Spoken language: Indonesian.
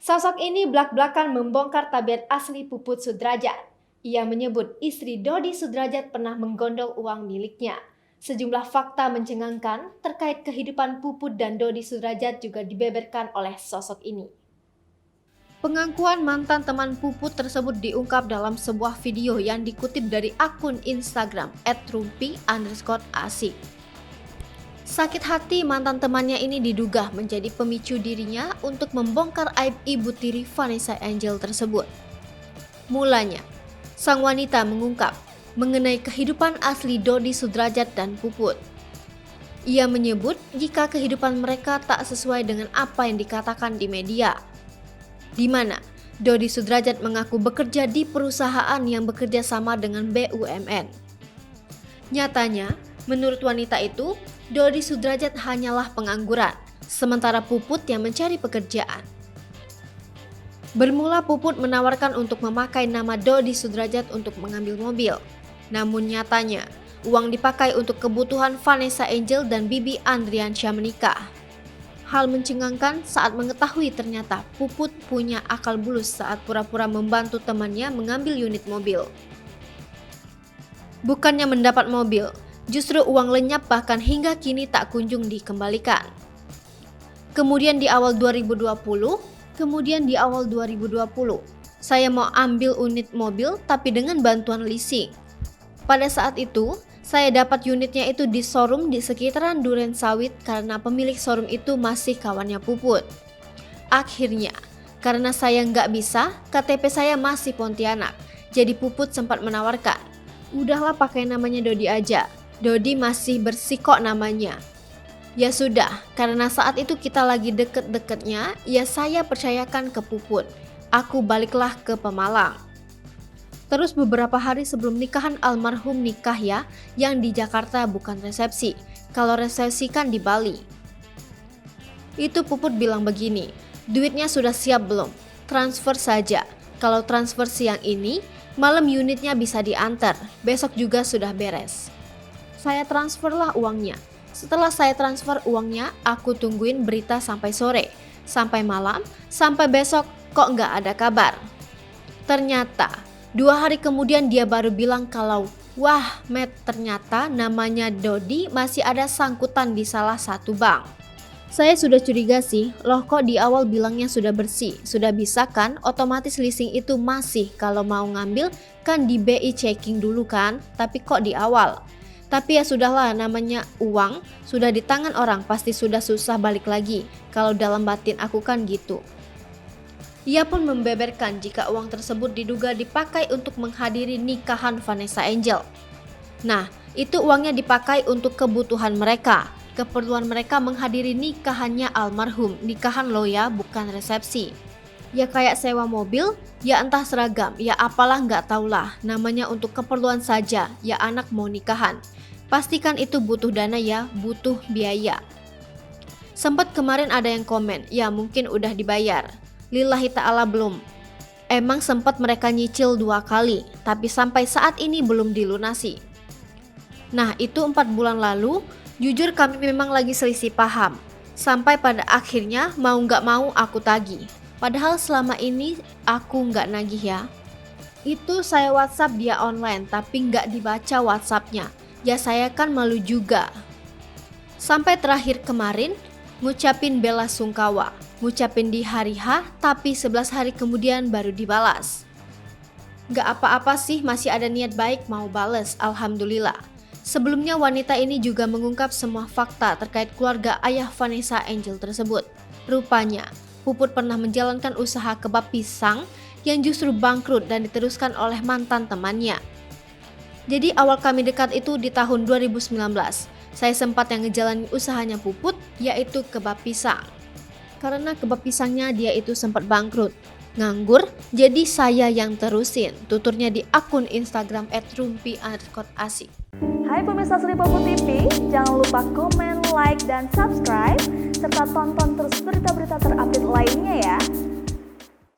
Sosok ini blak-blakan membongkar tabiat asli Puput Sudrajat. Ia menyebut istri Dodi Sudrajat pernah menggondol uang miliknya. Sejumlah fakta mencengangkan terkait kehidupan Puput dan Dodi Sudrajat juga dibeberkan oleh sosok ini. Pengakuan mantan teman Puput tersebut diungkap dalam sebuah video yang dikutip dari akun Instagram @rumpi_asik. Sakit hati mantan temannya ini diduga menjadi pemicu dirinya untuk membongkar aib ibu tiri Vanessa Angel tersebut. Mulanya, sang wanita mengungkap mengenai kehidupan asli Dodi Sudrajat dan Puput. Ia menyebut jika kehidupan mereka tak sesuai dengan apa yang dikatakan di media, di mana Dodi Sudrajat mengaku bekerja di perusahaan yang bekerja sama dengan BUMN. Nyatanya, menurut wanita itu, Dodi Sudrajat hanyalah pengangguran, sementara Puput yang mencari pekerjaan. Bermula Puput menawarkan untuk memakai nama Dodi Sudrajat untuk mengambil mobil. Namun nyatanya, uang dipakai untuk kebutuhan Vanessa Angel dan Bibi Andriansyah menikah. Hal mencengangkan saat mengetahui ternyata Puput punya akal bulus saat pura-pura membantu temannya mengambil unit mobil. Bukannya mendapat mobil, justru uang lenyap bahkan hingga kini tak kunjung dikembalikan. Kemudian di awal 2020, saya mau ambil unit mobil tapi dengan bantuan leasing. Pada saat itu, saya dapat unitnya itu di showroom di sekitaran Duren Sawit karena pemilik showroom itu masih kawannya Puput. Akhirnya, karena saya nggak bisa, KTP saya masih Pontianak. Jadi Puput sempat menawarkan, udahlah pakai namanya Dodi aja. Dodi masih bersih kok namanya. Ya sudah, karena saat itu kita lagi deket-deketnya, ya saya percayakan ke Puput. Aku baliklah ke Pemalang. Terus beberapa hari sebelum nikahan almarhum nikah ya, yang di Jakarta bukan resepsi. Kalau resepsi kan di Bali. Itu Puput bilang begini, duitnya sudah siap belum? Transfer saja. Kalau transfer siang ini, malam unitnya bisa diantar. Besok juga sudah beres. Saya transferlah uangnya. Setelah saya transfer uangnya, aku tungguin berita sampai sore, sampai malam, sampai besok kok nggak ada kabar. Ternyata 2 hari kemudian dia baru bilang kalau, wah Matt, ternyata namanya Dodi masih ada sangkutan di salah satu bank. Saya sudah curiga sih, loh kok di awal bilangnya sudah bersih, sudah bisa kan, otomatis leasing itu masih, kalau mau ngambil kan di BI checking dulu kan, tapi kok di awal. Tapi ya sudahlah, namanya uang, sudah di tangan orang pasti sudah susah balik lagi, kalau dalam batin aku kan gitu. Ia pun membeberkan jika uang tersebut diduga dipakai untuk menghadiri nikahan Vanessa Angel. Nah, itu uangnya dipakai untuk kebutuhan mereka, keperluan mereka menghadiri nikahannya almarhum, nikahan lo ya, bukan resepsi. Ya kayak sewa mobil, ya entah seragam, ya apalah nggak taulah, namanya untuk keperluan saja, ya anak mau nikahan. Pastikan itu butuh dana ya, butuh biaya. Sempat kemarin ada yang komen, ya mungkin udah dibayar. Lillahi ta'ala belum. Emang sempat mereka nyicil 2 kali, tapi sampai saat ini belum dilunasi. Nah itu 4 bulan lalu, jujur kami memang lagi selisih paham. Sampai pada akhirnya mau gak mau aku tagih. Padahal selama ini aku gak nagih ya. Itu saya WhatsApp dia online tapi gak dibaca WhatsAppnya. Ya saya kan malu juga. Sampai terakhir kemarin, ngucapin bela sungkawa. Ngucapin di hari H, tapi 11 hari kemudian baru dibalas. Gak apa-apa sih, masih ada niat baik mau bales, alhamdulillah. Sebelumnya wanita ini juga mengungkap semua fakta terkait keluarga ayah Vanessa Angel tersebut. Rupanya, Puput pernah menjalankan usaha kebab pisang yang justru bangkrut dan diteruskan oleh mantan temannya. Jadi awal kami dekat itu di tahun 2019. Saya sempat yang ngejalanin usahanya Puput, yaitu kebab pisang. Karena kebab pisangnya dia itu sempat bangkrut, nganggur, jadi saya yang terusin, tuturnya di akun Instagram @rumpi_asik. Hai pemirsa Sri Popo TV, jangan lupa komen, like, dan subscribe, serta tonton terus berita-berita terupdate lainnya ya.